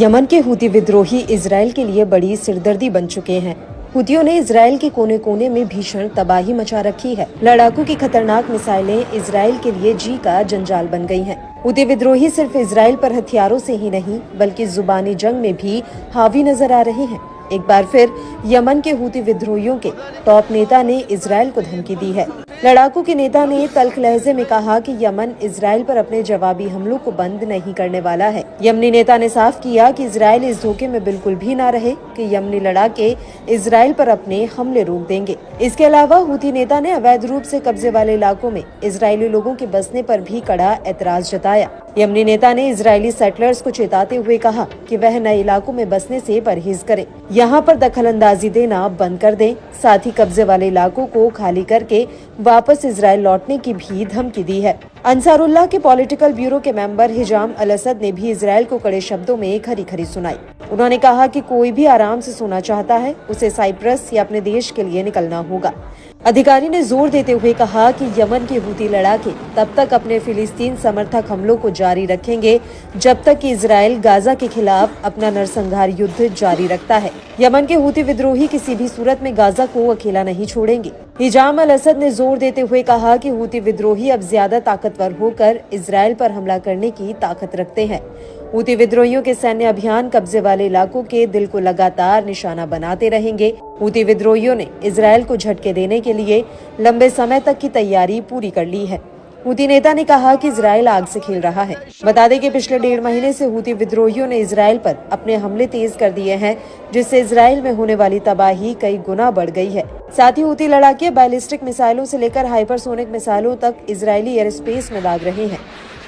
Yemen के Houthi विद्रोही Israel के लिए बड़ी सिरदर्दी बन चुके हैं। हूतियों ने इजराइल के कोने कोने में भीषण तबाही मचा रखी है। लड़ाकू की खतरनाक मिसाइलें इजराइल के लिए जी का जंजाल बन गई हैं। हूती विद्रोही सिर्फ इजराइल पर हथियारों से ही नहीं बल्कि जुबानी जंग में भी हावी नजर आ रहे हैं। एक बार फिर यमन के हूती विद्रोहियों के टॉप नेता ने इजराइल को धमकी दी है। लड़ाकू के नेता ने तल्ख लहजे में कहा कि यमन इजराइल पर अपने जवाबी हमलों को बंद नहीं करने वाला है। यमनी नेता ने साफ किया कि इजराइल इस धोखे में बिल्कुल भी न रहे कि यमनी लड़ाके इजराइल पर अपने हमले रोक देंगे। इसके अलावा हूती नेता ने अवैध रूप से कब्जे वाले इलाकों में इजरायली लोगों के बसने पर भी कड़ा एतराज जताया। यमनी नेता ने इजरायली सेटलर्स को चेताते हुए कहा कि वह नए इलाकों में बसने से परहेज करें, यहाँ पर दखलंदाजी देना बंद कर दें। साथ ही कब्जे वाले इलाकों को खाली करके वापस इजराइल लौटने की भी धमकी दी है। अंसारुल्लाह के पॉलिटिकल ब्यूरो के मेंबर हिजाम अल असद ने भी इजराइल को कड़े शब्दों में खरी खरी सुनाई। उन्होंने कहा कि कोई भी आराम से सोना चाहता है उसे साइप्रस या अपने देश के लिए निकलना होगा। अधिकारी ने जोर देते हुए कहा कि यमन के हूती लड़ाके तब तक अपने फिलिस्तीन समर्थक हमलों को जारी रखेंगे जब तक कि इजराइल गाजा के खिलाफ अपना नरसंहार युद्ध जारी रखता है। यमन के हूती विद्रोही किसी भी सूरत में गाजा को अकेला नहीं छोड़ेंगे। हिजाम अल असद ने जोर देते हुए कहा कि हूती विद्रोही अब ज्यादा ताकतवर होकर इजराइल पर हमला करने की ताकत रखते हैं। हूती विद्रोहियों के सैन्य अभियान कब्जे वाले इलाकों के दिल को लगातार निशाना बनाते रहेंगे। हूती विद्रोहियों ने इजराइल को झटके देने के लिए लंबे समय तक की तैयारी पूरी कर ली है। हूती नेता ने कहा कि इजराइल आग से खेल रहा है। बता दें कि पिछले 1.5 महीने से हूती विद्रोहियों ने इजराइल पर अपने हमले तेज कर दिए हैं, जिससे इजराइल में होने वाली तबाही कई गुना बढ़ गई है। साथ ही हूती लड़ाके बैलिस्टिक मिसाइलों से लेकर हाइपरसोनिक मिसाइलों तक इजरायली एयर स्पेस में दाग रहे हैं।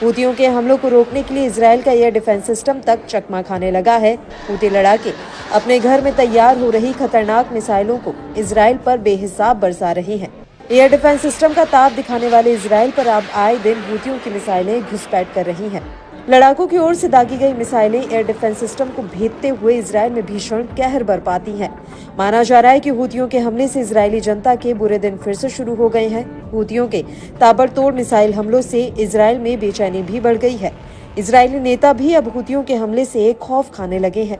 हूतियों के हमलों को रोकने के लिए इजराइल का एयर डिफेंस सिस्टम तक चकमा खाने लगा है। हूती लड़ाके अपने घर में तैयार हो रही खतरनाक मिसाइलों को इजराइल पर बेहिसाब बरसा रही हैं। एयर डिफेंस सिस्टम का ताप दिखाने वाले इजराइल पर अब आए दिन हूतियों की मिसाइलें घुसपैठ कर रही हैं। लड़ाकों की ओर से दागी गई मिसाइलें एयर डिफेंस सिस्टम को भेदते हुए इजराइल में भीषण कहर बरपाती हैं। माना जा रहा है कि हूतियों के हमले से इजरायली जनता के बुरे दिन फिर से शुरू हो गए हैं। हूतियों के ताबड़तोड़ मिसाइल हमलों से इजराइल में बेचैनी भी बढ़ गई है। इजरायली नेता भी अब हूतियों के हमले से खौफ खाने लगे हैं।